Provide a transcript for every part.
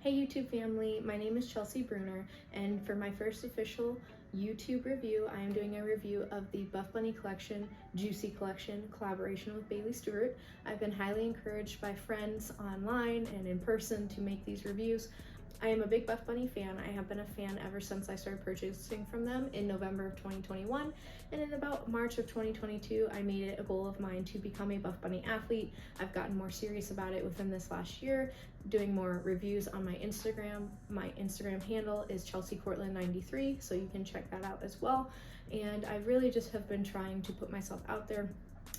Hey YouTube family, my name is Chelsea Bruner, and for my first official YouTube review, I am doing a review of the Buffbunny collection, Juicy collection, collaboration with Bailey Stewart. I've been highly encouraged by friends online and in person to make these reviews. I am a big Buffbunny fan. I have been a fan ever since I started purchasing from them in November of 2021, and in about March of 2022, I made it a goal of mine to become a Buffbunny athlete. I've gotten more serious about it within this last year, doing more reviews on my Instagram. My Instagram handle is ChelseaCourtland93, so you can check that out as well. And I really just have been trying to put myself out there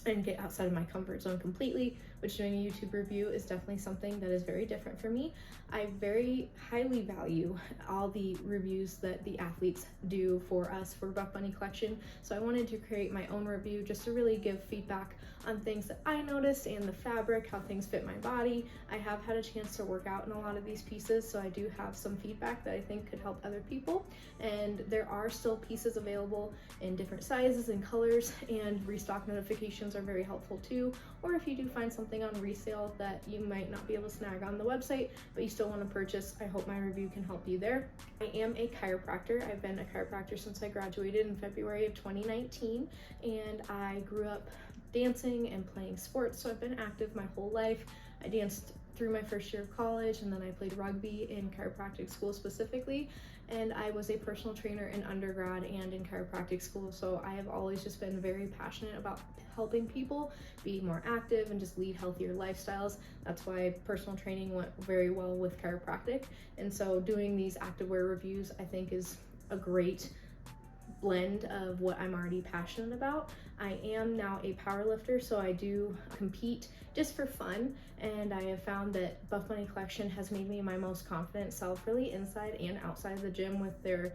and get outside of my comfort zone completely, which doing a YouTube review is definitely something that is very different for me. I very highly value all the reviews that the athletes do for us for Buffbunny collection, so I wanted to create my own review just to really give feedback on things that I noticed and the fabric, how things fit my body. I have had a chance to work out in a lot of these pieces, so I do have some feedback that I think could help other people, and there are still pieces available in different sizes and colors, and restock notifications are very helpful too. Or if you do find something on resale that you might not be able to snag on the website but you still want to purchase, I hope my review can help you there. I am a chiropractor. I've been a chiropractor since I graduated in February of 2019, and I grew up dancing and playing sports, so I've been active my whole life. I danced through my first year of college, and then I played rugby in chiropractic school specifically, and I was a personal trainer in undergrad and in chiropractic school, so I have always just been very passionate about helping people be more active and just lead healthier lifestyles. That's why personal training went very well with chiropractic, and so doing these activewear reviews I think is a great blend of what I'm already passionate about. I am now a powerlifter, so I do compete just for fun, and I have found that Buffbunny collection has made me my most confident self, really inside and outside of the gym, with their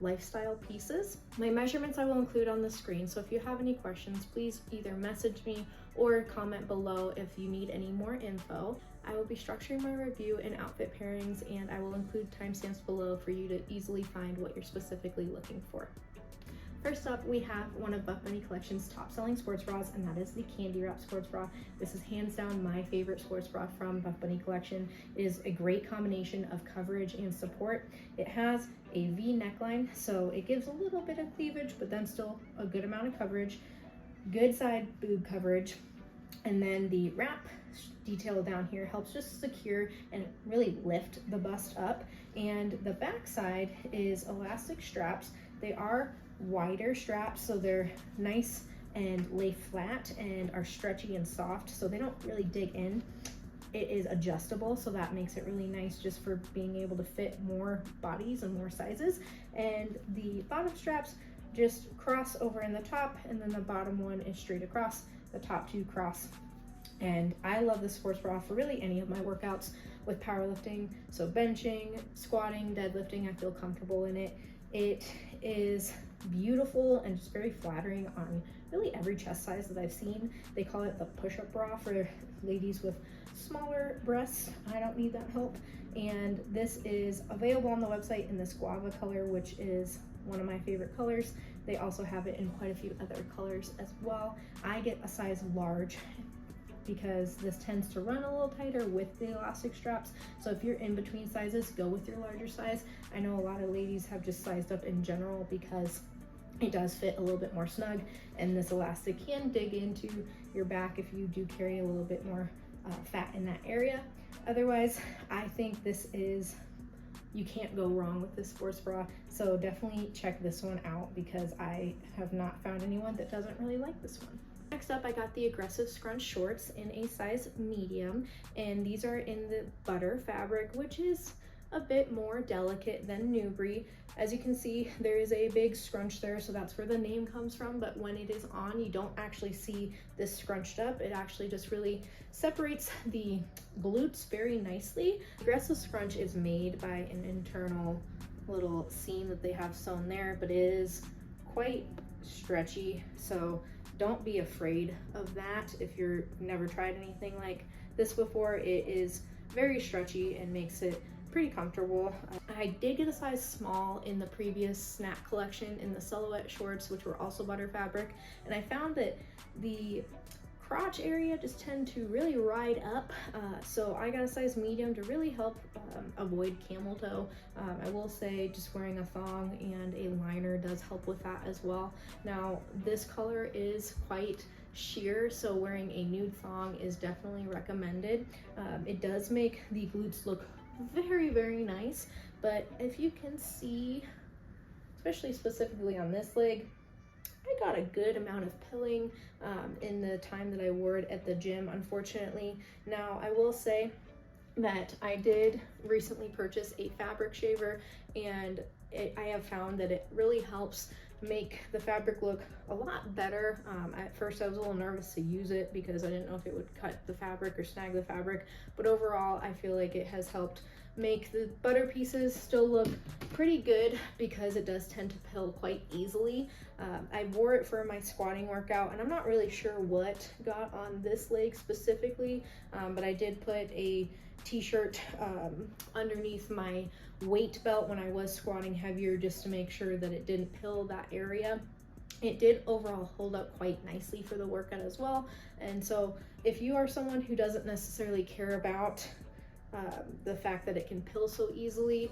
lifestyle pieces. My measurements I will include on the screen, so if you have any questions, please either message me or comment below if you need any more info. I will be structuring my review in outfit pairings, and I will include timestamps below for you to easily find what you're specifically looking for. First up, we have one of Buffbunny collection's top selling sports bras, and that is the Candy Wrap sports bra. This is hands down my favorite sports bra from Buffbunny collection. It is a great combination of coverage and support. It has a V neckline, so it gives a little bit of cleavage, but then still a good amount of coverage, good side boob coverage, and then the wrap detail down here helps just secure and really lift the bust up. And the back side is elastic straps. They are wider straps, so they're nice and lay flat and are stretchy and soft, so they don't really dig in. It is adjustable, so that makes it really nice just for being able to fit more bodies and more sizes. And the bottom straps just cross over in the top, and then the bottom one is straight across, the top two cross. And I love this sports bra for really any of my workouts with powerlifting, so benching, squatting, deadlifting, I feel comfortable in it. It is beautiful and just very flattering on really every chest size that I've seen. They call it the push-up bra for ladies with smaller breasts. I don't need that help. And this is available on the website in this guava color, which is one of my favorite colors. They also have it in quite a few other colors as well. I get a size large because this tends to run a little tighter with the elastic straps. So if you're in between sizes, go with your larger size. I know a lot of ladies have just sized up in general because it does fit a little bit more snug, and this elastic can dig into your back if you do carry a little bit more fat in that area. Otherwise, I think this is, you can't go wrong with this sports bra, so definitely check this one out because I have not found anyone that doesn't really like this one. Next up, I got the aggressive scrunch shorts in a size medium, and these are in the butter fabric, which is a bit more delicate than Newbury. As you can see, there is a big scrunch there, so that's where the name comes from, but when it is on, you don't actually see this scrunched up. It actually just really separates the glutes very nicely. Aggressive scrunch is made by an internal little seam that they have sewn there, but it is quite stretchy, so don't be afraid of that if you've never tried anything like this before. It is very stretchy and makes it pretty comfortable. I did get a size small in the previous snack collection in the silhouette shorts, which were also butter fabric, and I found that the crotch area just tend to really ride up, so I got a size medium to really help avoid camel toe. I will say just wearing a thong and a liner does help with that as well. Now this color is quite sheer, so wearing a nude thong is definitely recommended. It does make the glutes look very, very nice, but if you can see, especially specifically on this leg, I got a good amount of pilling in the time that I wore it at the gym, unfortunately. Now, I will say that I did recently purchase a fabric shaver, and I have found that it really helps make the fabric look a lot better. At first I was a little nervous to use it because I didn't know if it would cut the fabric or snag the fabric, but overall I feel like it has helped make the butter pieces still look pretty good because it does tend to pill quite easily. I wore it for my squatting workout, and I'm not really sure what got on this leg specifically, but I did put a t-shirt underneath my weight belt when I was squatting heavier just to make sure that it didn't pill that area. It did overall hold up quite nicely for the workout as well. And so if you are someone who doesn't necessarily care about the fact that it can pill so easily,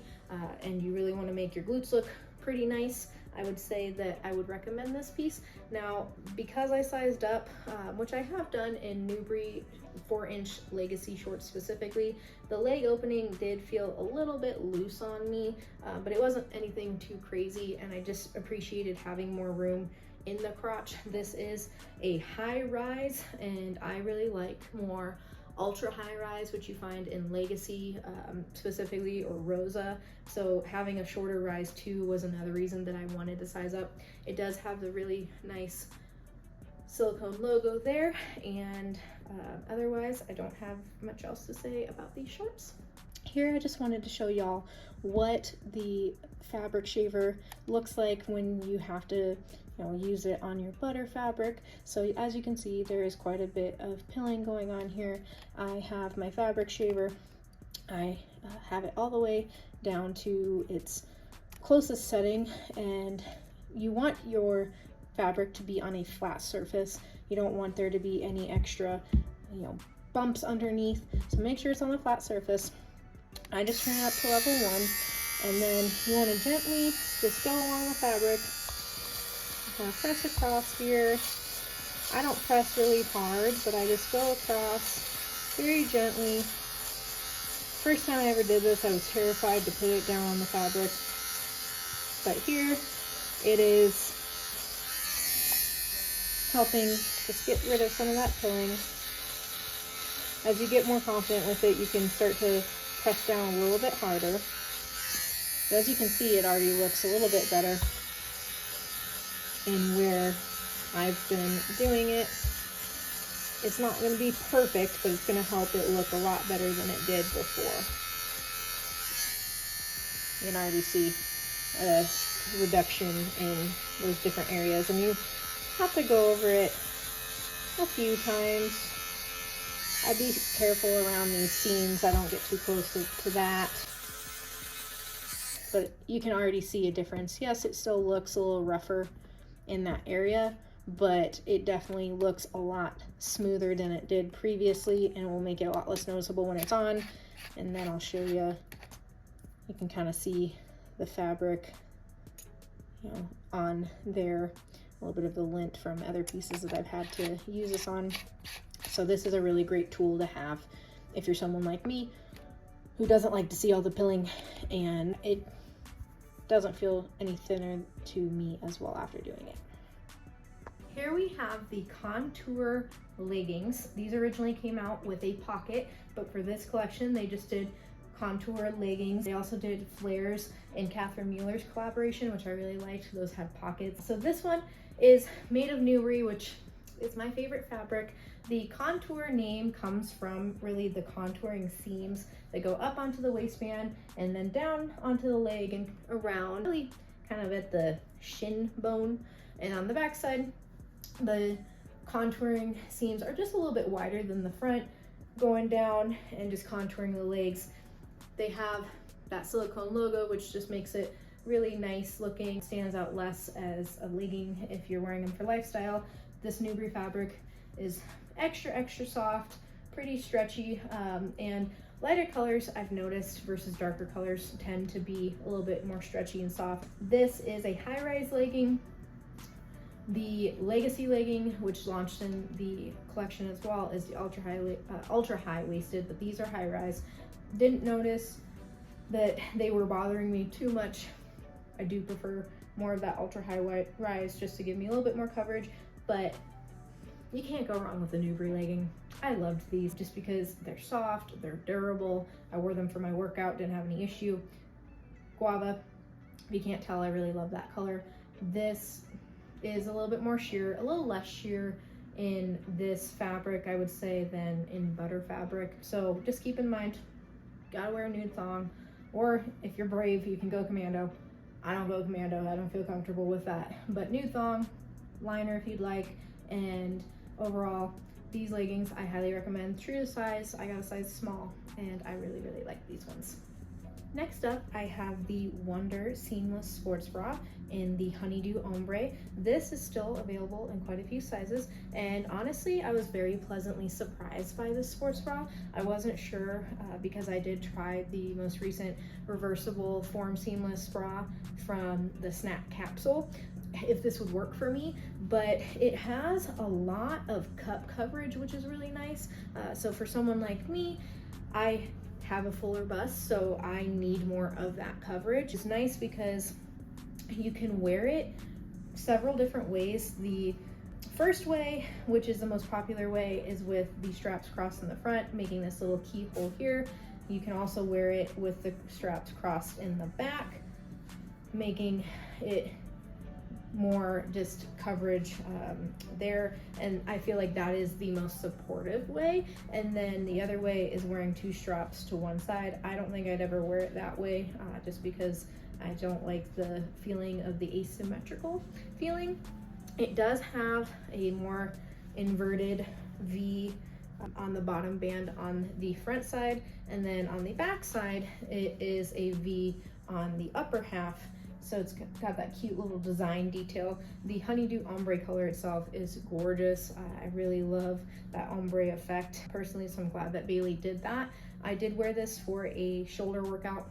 and you really want to make your glutes look pretty nice, I would say that I would recommend this piece. Now, because I sized up, which I have done in Newbury 4-inch Legacy shorts specifically, the leg opening did feel a little bit loose on me, but it wasn't anything too crazy, and I just appreciated having more room in the crotch. This is a high rise, and I really like more ultra high rise, which you find in Legacy specifically, or Rosa. So having a shorter rise too was another reason that I wanted to size up. It does have the really nice silicone logo there, and otherwise I don't have much else to say about these shorts. Here I just wanted to show y'all what the fabric shaver looks like when you have to use it on your butter fabric. So as you can see, there is quite a bit of pilling going on here. I have my fabric shaver, I have it all the way down to its closest setting, and you want your fabric to be on a flat surface. You don't want there to be any extra bumps underneath, so make sure it's on a flat surface. I just turn it up to level 1, and then you want to gently just go along the fabric. Kind of press across here. I don't press really hard, but I just go across very gently. First time I ever did this, I was terrified to put it down on the fabric, but here it is helping just get rid of some of that pilling. As you get more confident with it, you can start to press down a little bit harder. But as you can see, it already looks a little bit better in where I've been doing it. It's not going to be perfect, but it's going to help it look a lot better than it did before. You can already see a reduction in those different areas, and you have to go over it a few times. I'd be careful around these seams. I don't get too close to that. But you can already see a difference. Yes, it still looks a little rougher in that area, but it definitely looks a lot smoother than it did previously, and will make it a lot less noticeable when it's on. And then I'll show you, you can kind of see the fabric, on there, a little bit of the lint from other pieces that I've had to use this on. So this is a really great tool to have if you're someone like me who doesn't like to see all the pilling, and it doesn't feel any thinner to me as well after doing it. Here we have the contour leggings. These originally came out with a pocket, but for this collection they just did contour leggings. They also did flares in Catherine Mueller's collaboration, which I really liked. Those had pockets. So this one is made of Newbury, which is my favorite fabric. The contour name comes from really the contouring seams that go up onto the waistband and then down onto the leg and around, really kind of at the shin bone. And on the back side, the contouring seams are just a little bit wider than the front, going down and just contouring the legs. They have that silicone logo, which just makes it really nice looking, stands out less as a legging if you're wearing them for lifestyle. This Newbury fabric is extra soft, pretty stretchy, and lighter colors I've noticed versus darker colors tend to be a little bit more stretchy and soft. This is a high-rise legging. The Legacy legging, which launched in the collection as well, is the ultra high waisted, but these are high rise. Didn't notice that they were bothering me too much. I do prefer more of that ultra high rise just to give me a little bit more coverage, but you can't go wrong with the Newbury legging. I loved these just because they're soft, they're durable. I wore them for my workout, didn't have any issue. Guava, if you can't tell, I really love that color. This is a little bit more sheer, a little less sheer in this fabric, I would say, than in butter fabric. So just keep in mind, gotta wear a nude thong, or if you're brave, you can go commando. I don't go commando, I don't feel comfortable with that. But nude thong, liner if you'd like, and overall, these leggings I highly recommend. True to size, I got a size small, and I really like these ones. Next up, I have the Wonder Seamless Sports Bra in the Honeydew Ombre. This is still available in quite a few sizes, and honestly, I was very pleasantly surprised by this sports bra. I wasn't sure because I did try the most recent reversible form seamless bra from the Snap capsule, if this would work for me, but it has a lot of cup coverage, which is really nice. So for someone like me, I have a fuller bust, so I need more of that coverage. It's nice because you can wear it several different ways. The first way, which is the most popular way, is with the straps crossed in the front, making this little keyhole here. You can also wear it with the straps crossed in the back, making it more just coverage there, and I feel like that is the most supportive way. And then the other way is wearing two straps to one side. I don't think I'd ever wear it that way, just because I don't like the feeling of the asymmetrical feeling. It does have a more inverted V on the bottom band on the front side, and then on the back side it is a V on the upper half. So it's got that cute little design detail. The Honeydew Ombre color itself is gorgeous. I really love that ombre effect personally, so I'm glad that Bailey did that. I did wear this for a shoulder workout,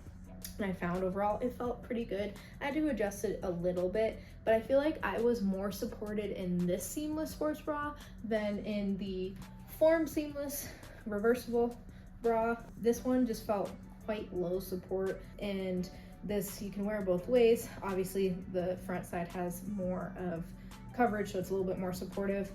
and I found overall it felt pretty good. I had to adjust it a little bit, but I feel like I was more supported in this seamless sports bra than in the form seamless reversible bra. This one just felt quite low support, and this you can wear both ways. Obviously the front side has more of coverage, so it's a little bit more supportive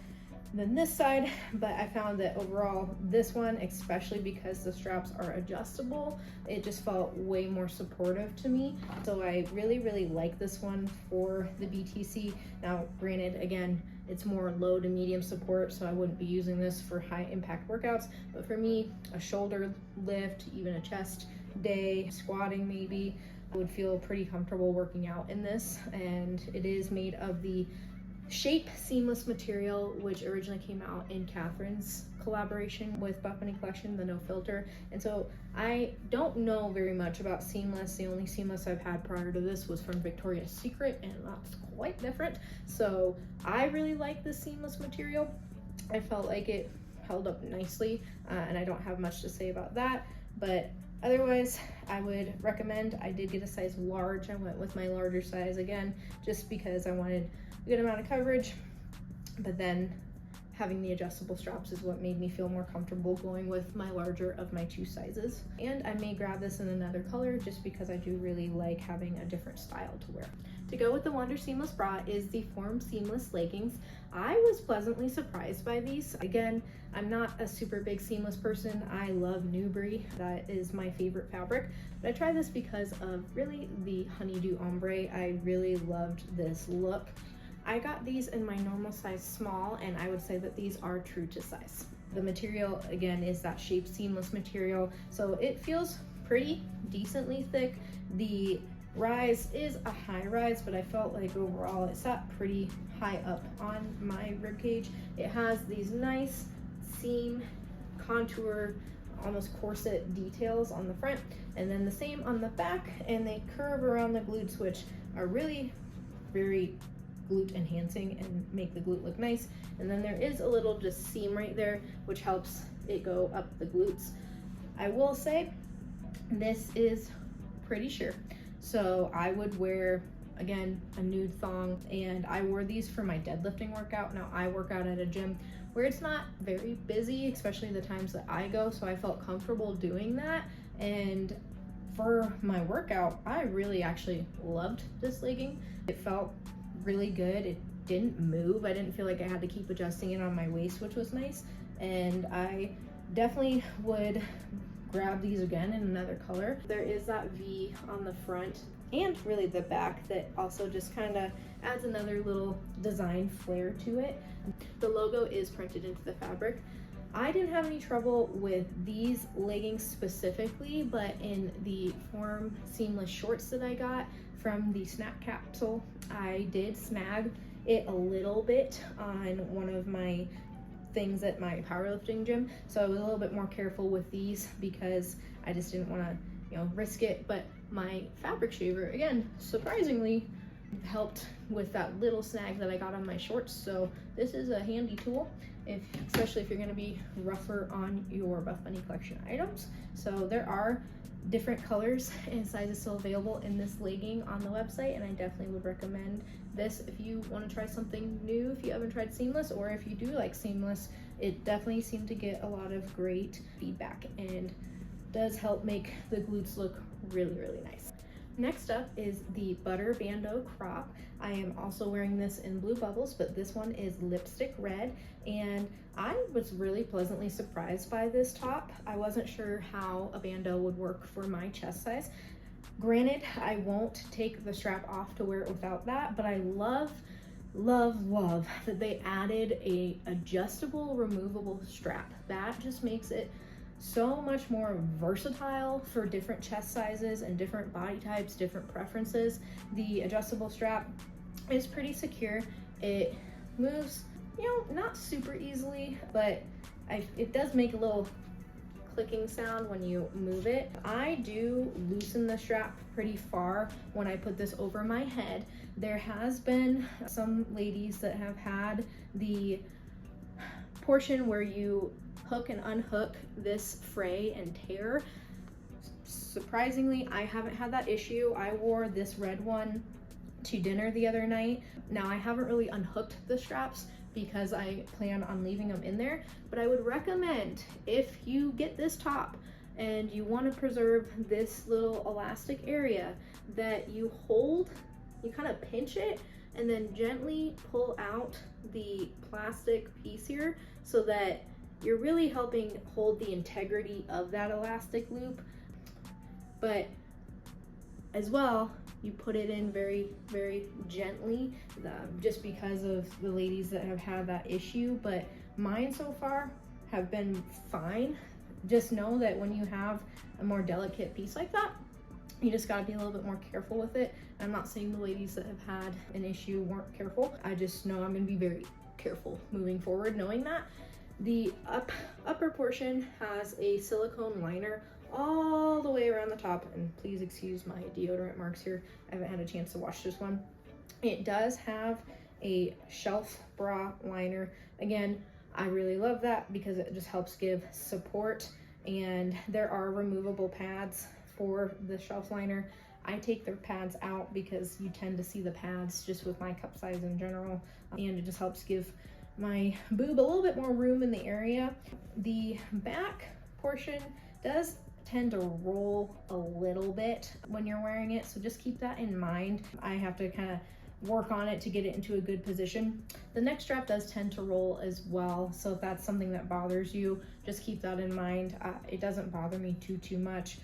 than this side, but I found that overall this one, especially because the straps are adjustable, it just felt way more supportive to me. So I really like this one for the BTC. Now granted, again, it's more low to medium support, so I wouldn't be using this for high impact workouts, but for me, a shoulder lift, even a chest day, squatting maybe, I would feel pretty comfortable working out in this. And it is made of the Shape seamless material, which originally came out in Catherine's collaboration with Buffbunny collection, the No Filter. And so I don't know very much about seamless. The only seamless I've had prior to this was from Victoria's Secret, and that's quite different. So I really like this seamless material. I felt like it held up nicely, and I don't have much to say about that, but otherwise I would recommend. I did get a size large. I went with my larger size again just because I wanted a good amount of coverage, but then having the adjustable straps is what made me feel more comfortable going with my larger of my two sizes. And I may grab this in another color just because I do really like having a different style to wear. To go with the Wonder Seamless Bra is the Form Seamless Leggings. I was pleasantly surprised by these. Again, I'm not a super big seamless person. I love Newbury, that is my favorite fabric, but I tried this because of really the Honeydew Ombre. I really loved this look. I got these in my normal size small, and I would say that these are true to size. The material, again, is that Shape seamless material, so it feels pretty decently thick. The rise is a high rise, but I felt like overall it sat pretty high up on my rib cage. It has these nice seam contour, almost corset details on the front, and then the same on the back, and they curve around the glutes, which are really very glute enhancing and make the glute look nice. And then there is a little just seam right there, which helps it go up the glutes. I will say this is pretty sheer, so I would wear, again, a nude thong, and I wore these for my deadlifting workout. Now I work out at a gym where it's not very busy, especially the times that I go, so I felt comfortable doing that. And for my workout, I really actually loved this legging. It felt really good. It didn't move. I didn't feel like I had to keep adjusting it on my waist, which was nice. And I definitely would grab these again in another color. There is that V on the front and really the back that also just kind of adds another little design flair to it. The logo is printed into the fabric. I didn't have any trouble with these leggings specifically, but in the form seamless shorts that I got from the Snap Capsule, I did snag it a little bit on one of my things at my powerlifting gym, so I was a little bit more careful with these because I just didn't want to, you know, risk it. But my fabric shaver, again, surprisingly helped with that little snag that I got on my shorts. So this is a handy tool, especially if you're going to be rougher on your Buffbunny collection items. So there are different colors and sizes still available in this legging on the website, and I definitely would recommend this if you want to try something new, if you haven't tried seamless, or if you do like seamless. It definitely seemed to get a lot of great feedback and does help make the glutes look really, really nice. Next up is the Butter Bandeau crop. I am also wearing this in blue bubbles, but this one is lipstick red, and I was really pleasantly surprised by this top. I wasn't sure how a bandeau would work for my chest size. Granted, I won't take the strap off to wear it without that, but I love that they added a adjustable, removable strap. That just makes it so much more versatile for different chest sizes and different body types, different preferences. The adjustable strap is pretty secure. It moves, you know, not super easily, but it does make a little clicking sound when you move it. I do loosen the strap pretty far when I put this over my head. There has been some ladies that have had the portion where you hook and unhook this fray and tear. Surprisingly, I haven't had that issue. I wore this red one to dinner the other night. Now, I haven't really unhooked the straps because I plan on leaving them in there, but I would recommend, if you get this top and you want to preserve this little elastic area, that you kind of pinch it and then gently pull out the plastic piece here so that you're really helping hold the integrity of that elastic loop. But as well, you put it in very, very gently, just because of the ladies that have had that issue. But mine so far have been fine. Just know that when you have a more delicate piece like that, you just gotta be a little bit more careful with it. I'm not saying the ladies that have had an issue weren't careful. I just know I'm gonna be very careful moving forward, knowing that. The upper portion has a silicone liner all the way around the top, and please excuse my deodorant marks here. I haven't had a chance to wash this one. It does have a shelf bra liner. Again, I really love that because it just helps give support, and there are removable pads for the shelf liner. I take the pads out because you tend to see the pads just with my cup size in general, and it just helps give my boob a little bit more room in the area. The back portion does tend to roll a little bit when you're wearing it, so just keep that in mind. I have to kind of work on it to get it into a good position. The neck strap does tend to roll as well, so if that's something that bothers you, just keep that in mind. It doesn't bother me too much,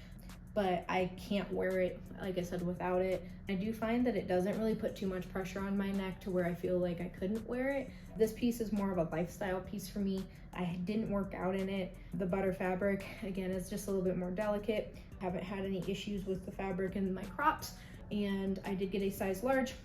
but I can't wear it, like I said, without it. I do find that it doesn't really put too much pressure on my neck to where I feel like I couldn't wear it. This piece is more of a lifestyle piece for me. I didn't work out in it. The butter fabric, again, is just a little bit more delicate. I haven't had any issues with the fabric in my crops, and I did get a size large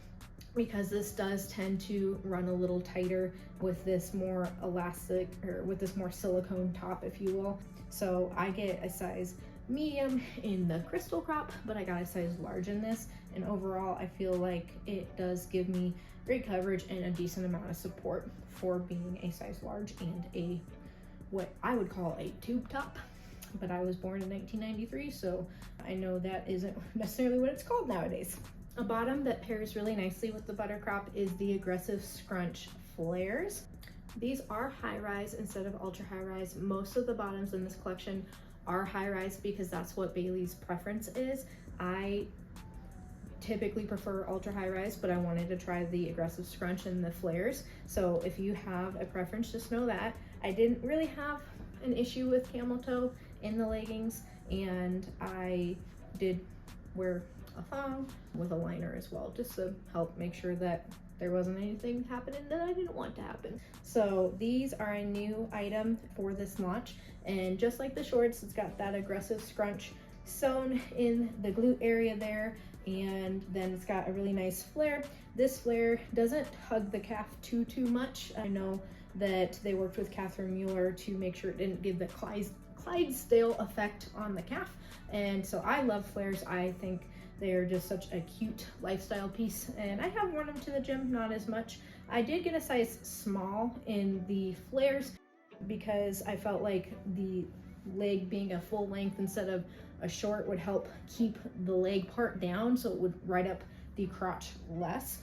because this does tend to run a little tighter with this more elastic, or with this more silicone top, if you will. So I get a size medium in the crystal crop, but I got a size large in this, and overall I feel like it does give me great coverage and a decent amount of support for being a size large and a what I would call a tube top. But I was born in 1993, so I know that isn't necessarily what it's called nowadays. A bottom that pairs really nicely with the buttercrop is the aggressive Scrunch flares. These are high rise instead of ultra high rise. Most of the bottoms in this collection are high rise because that's what Bailey's preference is. I typically prefer ultra high rise, but I wanted to try the aggressive Scrunch and the flares. So if you have a preference, just know that. I didn't really have an issue with camel toe in the leggings, and I did wear a thong with a liner as well, just to help make sure that there wasn't anything happening that I didn't want to happen. So these are a new item for this launch, and just like the shorts, it's got that aggressive Scrunch sewn in the glute area there, and then it's got a really nice flare. This flare doesn't hug the calf too much. I know that they worked with Catherine Mueller to make sure it didn't give the Clydesdale effect on the calf, and so I love flares. I think they're just such a cute lifestyle piece, and I have worn them to the gym, not as much. I did get a size small in the flares because I felt like the leg being a full length instead of a short would help keep the leg part down, so it would ride up the crotch less.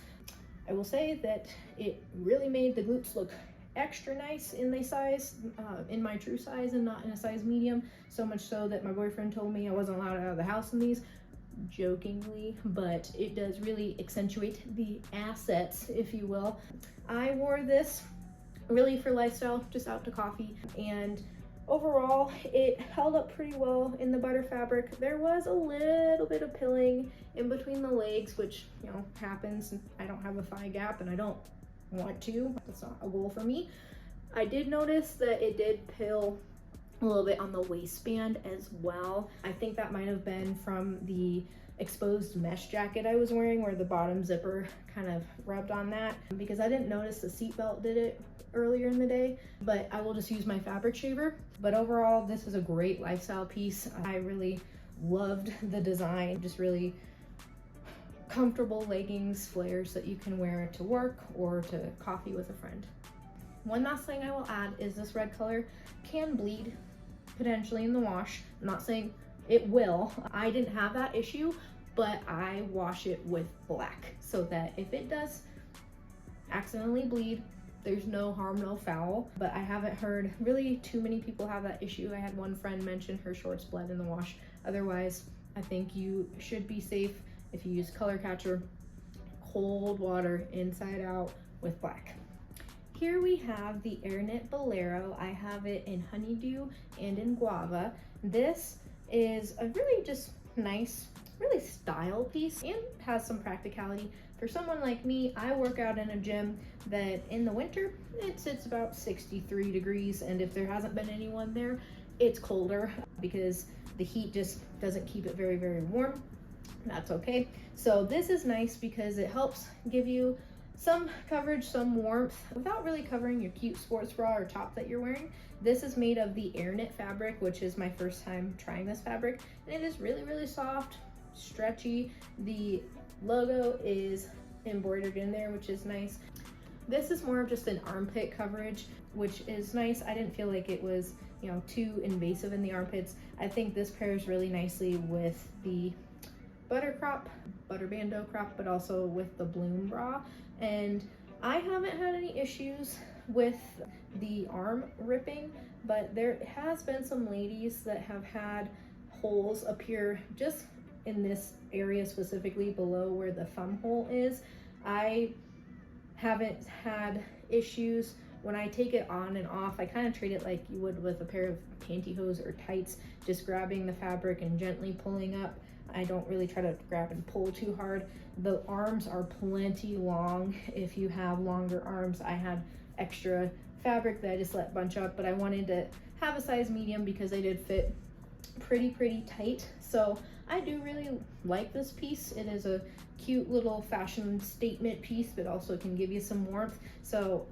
I will say that it really made the glutes look extra nice in the size, in my true size and not in a size medium, so much so that my boyfriend told me I wasn't allowed out of the house in these, jokingly, but it does really accentuate the assets, if you will. I wore this really for lifestyle, just out to coffee, and overall it held up pretty well in the butter fabric. There was a little bit of pilling in between the legs, which, you know, happens. I don't have a thigh gap and I don't want to. That's not a goal for me. I did notice that it did pill a little bit on the waistband as well. I think that might have been from the exposed mesh jacket I was wearing, where the bottom zipper kind of rubbed on that, because I didn't notice the seatbelt did it earlier in the day, but I will just use my fabric shaver. But overall, this is a great lifestyle piece. I really loved the design, just really comfortable leggings, flares that you can wear to work or to coffee with a friend. One last thing I will add is this red color can bleed potentially in the wash. I'm not saying it will. I didn't have that issue, but I wash it with black so that if it does accidentally bleed, there's no harm, no foul. But I haven't heard really too many people have that issue. I had one friend mention her shorts bled in the wash. Otherwise, I think you should be safe if you use color catcher, cold water inside out with black. Here we have the Airknit Bolero. I have it in honeydew and in guava. This is a really just nice, really style piece and has some practicality. For someone like me, I work out in a gym that in the winter, it sits about 63 degrees, and if there hasn't been anyone there, it's colder because the heat just doesn't keep it very, very warm. That's okay. So this is nice because it helps give you some coverage, some warmth, without really covering your cute sports bra or top that you're wearing. This is made of the Airknit fabric, which is my first time trying this fabric, and it is really, really soft, stretchy. The logo is embroidered in there, which is nice. This is more of just an armpit coverage, which is nice. I didn't feel like it was, you know, too invasive in the armpits. I think this pairs really nicely with the butter Bandeau crop, but also with the bloom bra. And I haven't had any issues with the arm ripping, but there has been some ladies that have had holes appear just in this area, specifically below where the thumb hole is. I haven't had issues. When I take it on and off, I kind of treat it like you would with a pair of pantyhose or tights, just grabbing the fabric and gently pulling up. I don't really try to grab and pull too hard. The arms are plenty long. If you have longer arms, I had extra fabric that I just let bunch up, but I wanted to have a size medium because they did fit pretty tight. So I do really like this piece. It is a cute little fashion statement piece, but also can give you some warmth. So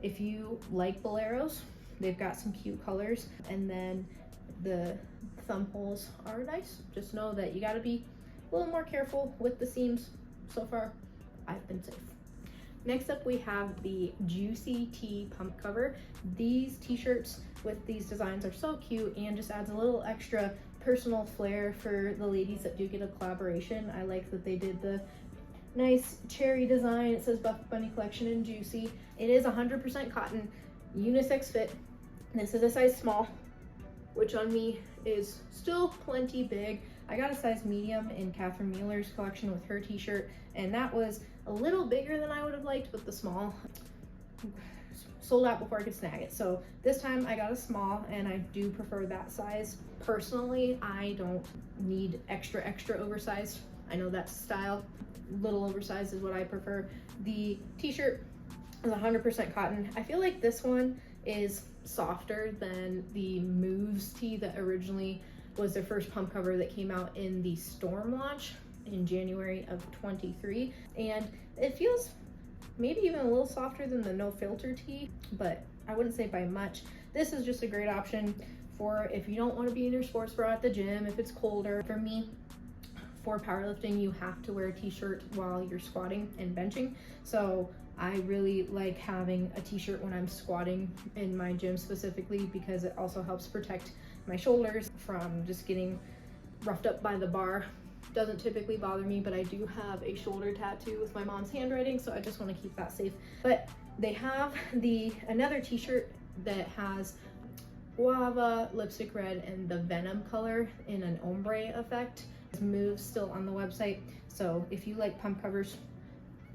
if you like Boleros, they've got some cute colors. And then The thumb holes are nice. Just know that you got to be a little more careful with the seams. So far, I've been safe. Next up, we have the Juicy Tee pump cover. These t-shirts with these designs are so cute and just adds a little extra personal flair for the ladies that do get a collaboration. I like that they did the nice cherry design. It says Buffbunny collection and Juicy. It is 100% cotton, unisex fit. This is a size small, which on me is still plenty big. I got a size medium in Catherine Mueller's collection with her t-shirt, and that was a little bigger than I would have liked, but the small sold out before I could snag it. So this time I got a small, and I do prefer that size. Personally, I don't need extra oversized. I know that's style. Little oversized is what I prefer. The t-shirt is 100% cotton. I feel like this one is softer than the Moves tee that originally was their first pump cover that came out in the Storm launch in January of 23, and it feels maybe even a little softer than the No Filter tee, but I wouldn't say by much. This is just a great option for if you don't want to be in your sports bra at the gym, if it's colder. For me, for powerlifting, you have to wear a t-shirt while you're squatting and benching, so I really like having a t-shirt when I'm squatting in my gym specifically, because it also helps protect my shoulders from just getting roughed up by the bar. Doesn't typically bother me, but I do have a shoulder tattoo with my mom's handwriting, so I just want to keep that safe. But they have another t-shirt that has guava, lipstick red, and the Venom color in an ombre effect. It moves still on the website, so if you like pump covers,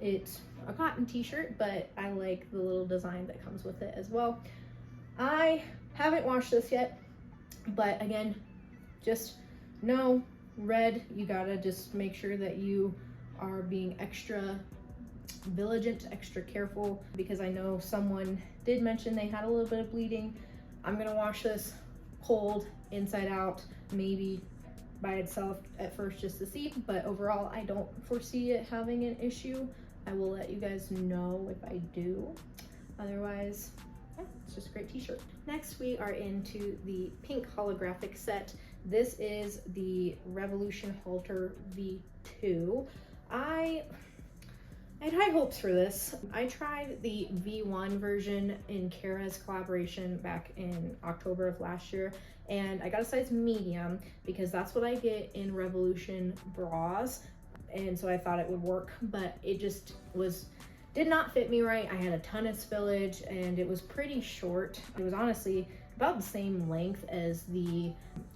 it's a cotton t-shirt, but I like the little design that comes with it as well. I haven't washed this yet, but again, just know, red, you gotta just make sure that you are being extra vigilant, extra careful, because I know someone did mention they had a little bit of bleeding. I'm gonna wash this cold, inside out, maybe by itself at first just to see, but overall I don't foresee it having an issue. I will let you guys know if I do. Otherwise, yeah, it's just a great t-shirt. Next, we are into the pink holographic set. This is the Revolution Halter V2. I had high hopes for this. I tried the V1 version in Kara's collaboration back in October of last year, and I got a size medium because that's what I get in Revolution bras, and so I thought it would work, but it just did not fit me right. I had a ton of spillage and it was pretty short. It was honestly about the same length as the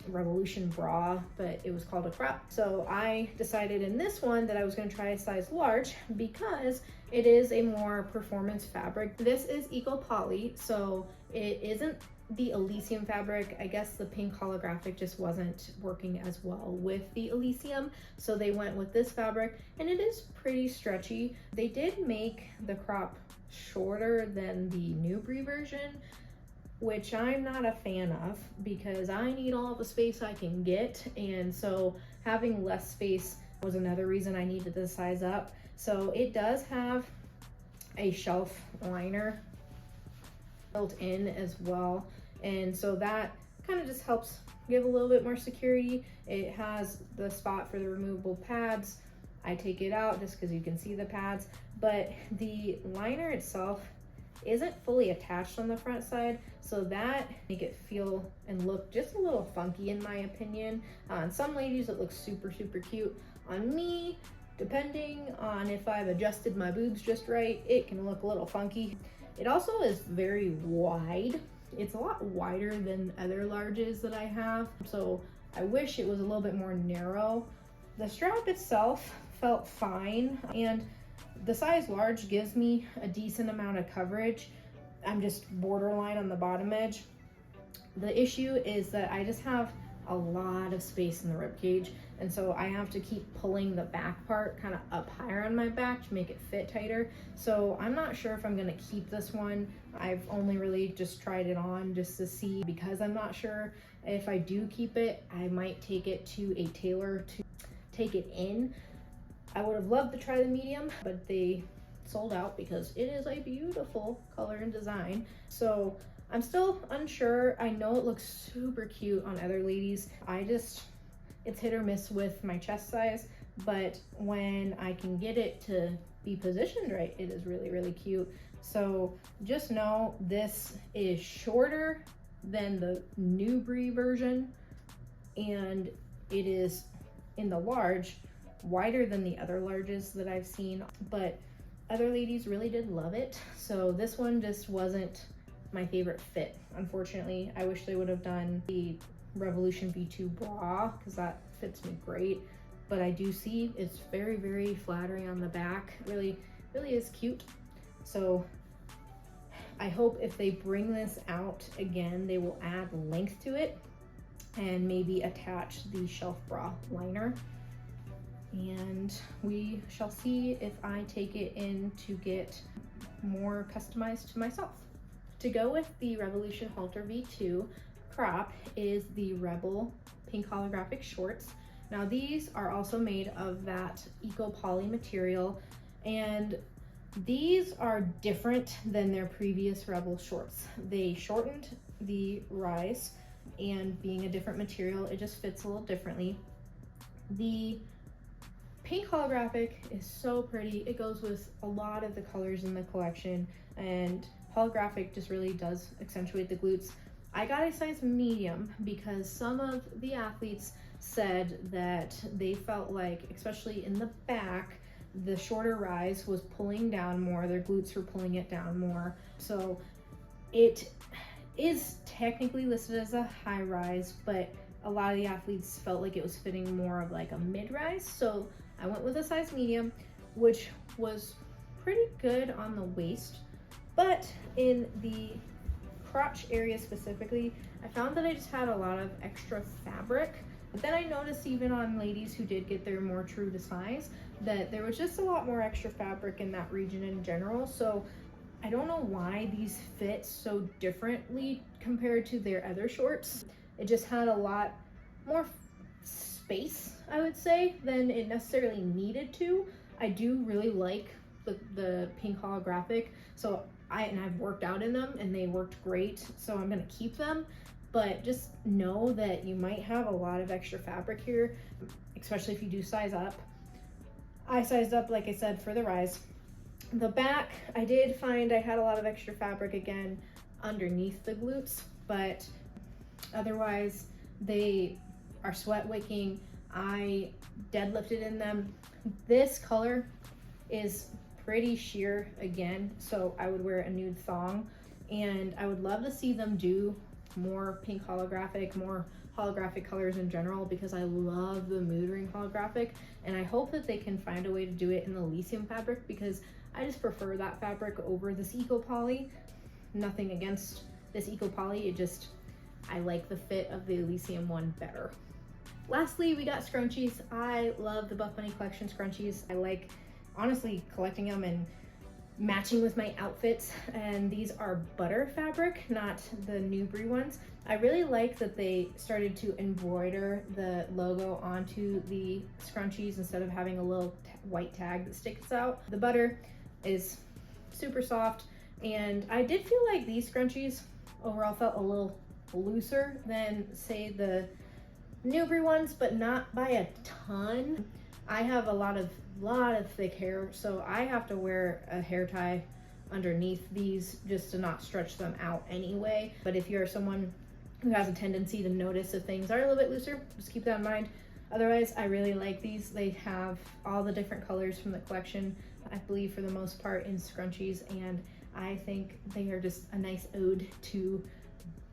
Revolution bra, but it was called a crop. So I decided in this one that I was going to try a size large because it is a more performance fabric. This is eco poly, so it isn't the Elysium fabric. I guess the pink holographic just wasn't working as well with the Elysium, so they went with this fabric, and it is pretty stretchy. They did make the crop shorter than the Newbury version, which I'm not a fan of because I need all the space I can get, and so having less space was another reason I needed to size up. So it does have a shelf liner built in as well, and so that kind of just helps give a little bit more security. It has the spot for the removable pads. I take it out just because you can see the pads, but the liner itself isn't fully attached on the front side, so that make it feel and look just a little funky in my opinion. On some ladies it looks super cute. On me, depending on if I've adjusted my boobs just right, it can look a little funky. It also is very wide. It's a lot wider than other larges that I have, so I wish it was a little bit more narrow. The strap itself felt fine, and the size large gives me a decent amount of coverage. I'm just borderline on the bottom edge. The issue is that I just have a lot of space in the rib cage, and so I have to keep pulling the back part kind of up higher on my back to make it fit tighter. So I'm not sure if I'm going to keep this one. I've only really just tried it on just to see, because I'm not sure if I do keep it. I might take it to a tailor to take it in. I would have loved to try the medium, but they sold out because it is a beautiful color and design. So I'm still unsure. I know it looks super cute on other ladies. It's hit or miss with my chest size, but when I can get it to be positioned right, it is really, really cute. So just know this is shorter than the Newbury version, and it is in the large, wider than the other larges that I've seen, but other ladies really did love it. So this one just wasn't my favorite fit, unfortunately. I wish they would have done the Revolution V2 bra because that fits me great, but I do see it's very, very flattering on the back. Really is cute. So I hope if they bring this out again, they will add length to it and maybe attach the shelf bra liner. And we shall see if I take it in to get more customized to myself. To go with the Revolution Halter V2 crop is the Rebel pink holographic shorts. Now these are also made of that eco poly material, and these are different than their previous Rebel shorts. They shortened the rise, and being a different material, it just fits a little differently. The pink holographic is so pretty. It goes with a lot of the colors in the collection, and holographic just really does accentuate the glutes. I got a size medium because some of the athletes said that they felt like, especially in the back, the shorter rise was pulling down more, their glutes were pulling it down more. So it is technically listed as a high rise, but a lot of the athletes felt like it was fitting more of like a mid rise. So I went with a size medium, which was pretty good on the waist, but in the crotch area specifically, I found that I just had a lot of extra fabric. But then I noticed even on ladies who did get their more true to size, that there was just a lot more extra fabric in that region in general. So I don't know why these fit so differently compared to their other shorts. It just had a lot more space, I would say, than it necessarily needed to. I do really like the pink holographic, so I've worked out in them and they worked great, so I'm gonna keep them. But just know that you might have a lot of extra fabric here, especially if you do size up. I sized up, like I said, for the rise. The back, I did find I had a lot of extra fabric again underneath the glutes, but otherwise they are sweat wicking. I deadlifted in them. This color is pretty sheer again, so I would wear a nude thong, and I would love to see them do more pink holographic, more holographic colors in general, because I love the mood ring holographic, and I hope that they can find a way to do it in the Elysium fabric, because I just prefer that fabric over this eco poly. Nothing against this eco poly, I like the fit of the Elysium one better. Lastly, we got scrunchies. I love the Buffbunny collection scrunchies. I like, honestly, collecting them and matching with my outfits, and these are butter fabric, not the Newbury ones. I really like that they started to embroider the logo onto the scrunchies instead of having a little white tag that sticks out. The butter is super soft, and I did feel like these scrunchies overall felt a little looser than, say, the Newbury ones, but not by a ton. I have a lot of thick hair, so I have to wear a hair tie underneath these just to not stretch them out anyway. But if you're someone who has a tendency to notice if things are a little bit looser, just keep that in mind. Otherwise, I really like these. They have all the different colors from the collection, I believe, for the most part, in scrunchies, and I think they are just a nice ode to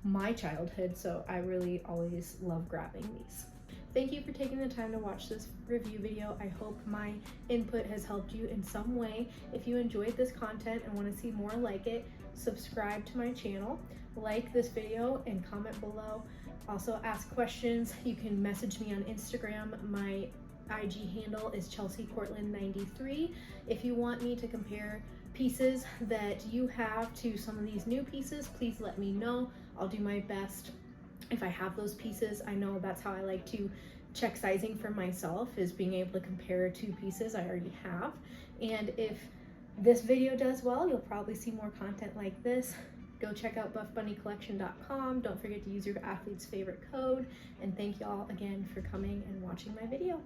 my childhood, so I really always love grabbing these. Thank you for taking the time to watch this review video. I hope my input has helped you in some way. If you enjoyed this content and want to see more like it, subscribe to my channel, like this video, and comment below. Also ask questions. You can message me on Instagram. My IG handle is ChelseaPortland93. If you want me to compare pieces that you have to some of these new pieces, please let me know. I'll do my best. If I have those pieces, I know that's how I like to check sizing for myself, is being able to compare two pieces I already have. And if this video does well, you'll probably see more content like this. Go check out buffbunnycollection.com. Don't forget to use your athlete's favorite code. And thank y'all again for coming and watching my video.